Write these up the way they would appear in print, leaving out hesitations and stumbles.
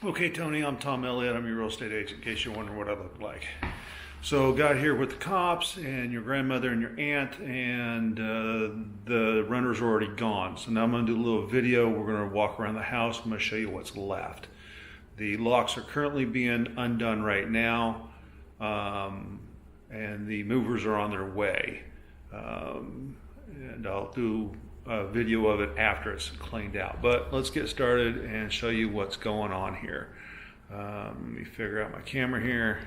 Okay, Tony, I'm Tom Elliott. I'm your real estate agent, in case you're wondering what I look like. So, got here with the cops and your grandmother and your aunt, and the renters are already gone. So now I'm going to do a little video. We're going to walk around the house. I'm going to show you what's left. The locks are currently being undone right now, and the movers are on their way. And I'll do a video of it after it's cleaned out. But let's get started and show you what's going on here. Let me figure out my camera here.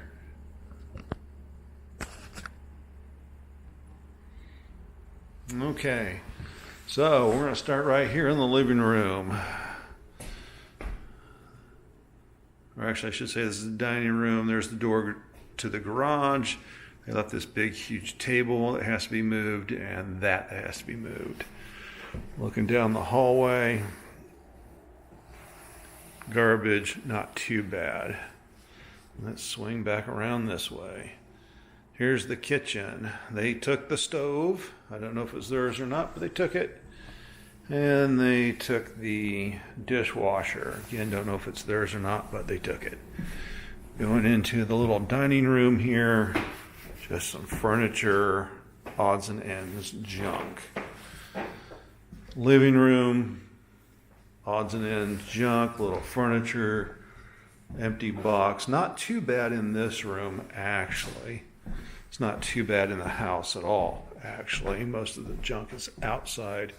Okay, so we're going to start right here in the living room. Or actually, I should say this is the dining room. There's the door to the garage. They left this big, huge table that has to be moved, and that has to be moved. Looking down the hallway, garbage, not too bad. Let's swing back around this way. Here's the kitchen. They took the stove. I don't know if it was theirs or not, but they took it. And they took the dishwasher. Again, don't know if it's theirs or not, but they took it. Going into the little dining room here, just some furniture, odds and ends, junk. Living room, odds and ends, junk, little furniture, empty box. Not too bad in this room, actually. It's not too bad in the house at all, actually. Most of the junk is outside.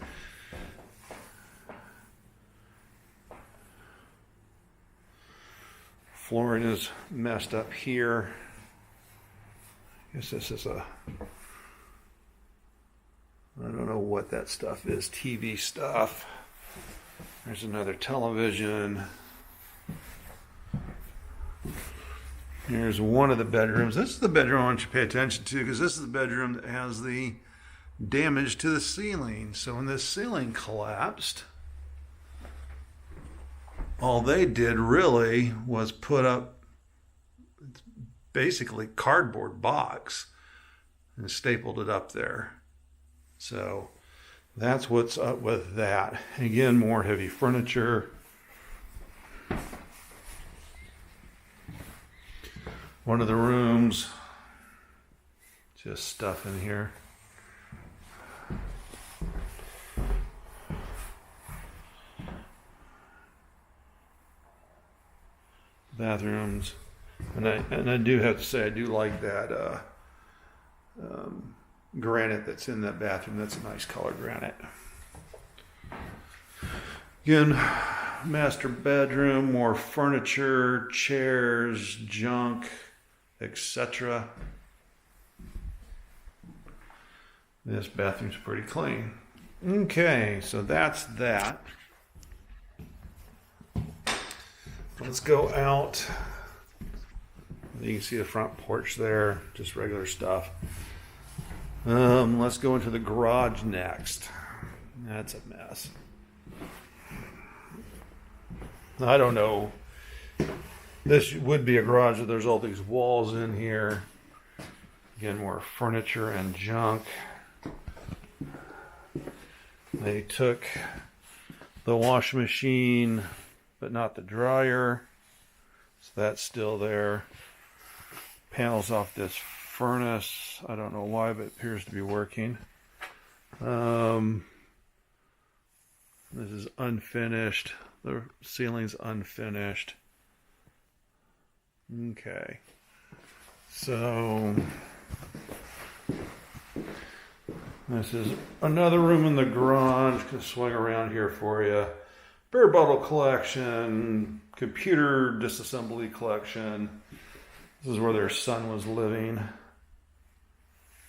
Flooring is messed up here. I guess this is I don't know what that stuff is, TV stuff. There's another television. Here's one of the bedrooms. This is the bedroom I want you to pay attention to, because this is the bedroom that has the damage to the ceiling. So when this ceiling collapsed, all they did really was put up basically cardboard box and stapled it up there. So that's what's up with that. Again, more heavy furniture. One of the rooms, just stuff in here. Bathrooms, and I do have to say I do like that granite that's in that bathroom. That's a nice color granite. Again, master bedroom, more furniture, chairs, junk, etc. This bathroom's pretty clean. Okay, so that's that. Let's go out. You can see the front porch there, just regular stuff. Let's go into the garage next. That's a mess. I don't know. This would be a garage, but there's all these walls in here. Again, more furniture and junk. They took the washing machine, but not the dryer. So that's still there. Panels off this furnace. I don't know why, but it appears to be working. This is unfinished. The ceiling's unfinished. Okay. So this is another room in the garage. Can swing around here for you. Beer bottle collection, computer disassembly collection. This is where their son was living.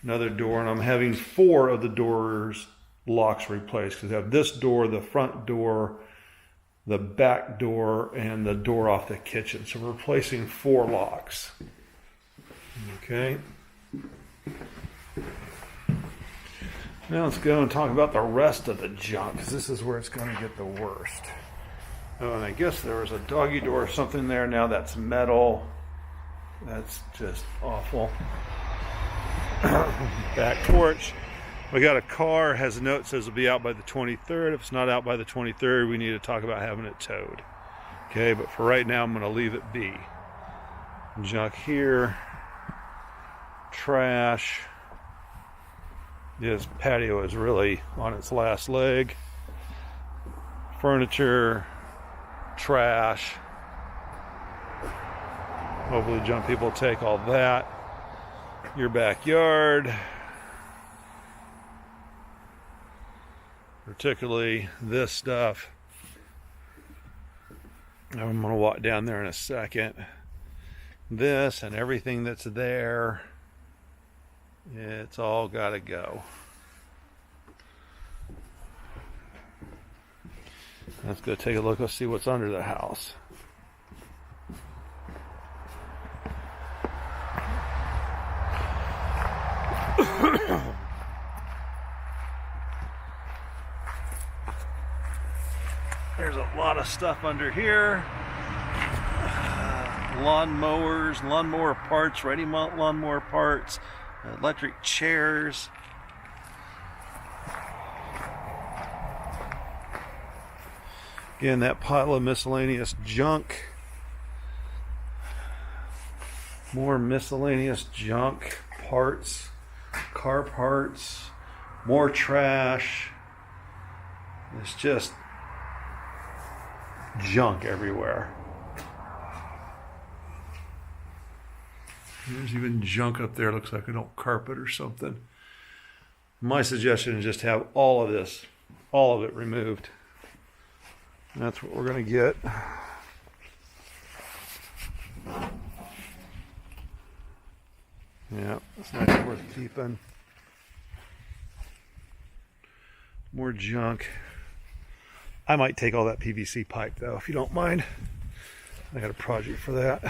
Another door, and I'm having 4 of the doors locks replaced, because I have this door, the front door, the back door, and the door off the kitchen. So we're replacing 4 locks. Okay. Now let's go and talk about the rest of the junk, because this is where it's going to get the worst. Oh, and I guess there was a doggy door or something there. Now that's metal. That's just awful. Back porch. We got a car, has a note that says it'll be out by the 23rd. If it's not out by the 23rd, we need to talk about having it towed. Okay, but for right now, I'm going to leave it be. Junk here, trash. This patio is really on its last leg. Furniture, trash. Hopefully junk people take all that. Your backyard. Particularly this stuff. I'm going to walk down there in a second. This and everything that's there, it's all got to go. Let's go take a look. Let's see what's under the house. There's a lot of stuff under here. Lawn mowers, lawnmower parts, ready mount lawnmower parts, electric chairs. Again, that pile of miscellaneous junk. More miscellaneous junk, parts, car parts, more trash. It's just junk everywhere. There's even junk up there. Looks like an old carpet or something. My suggestion is just have all of this, all of it removed. That's what we're going to get. Yeah, it's not worth keeping. More junk. I might take all that PVC pipe though, if you don't mind. I got a project for that.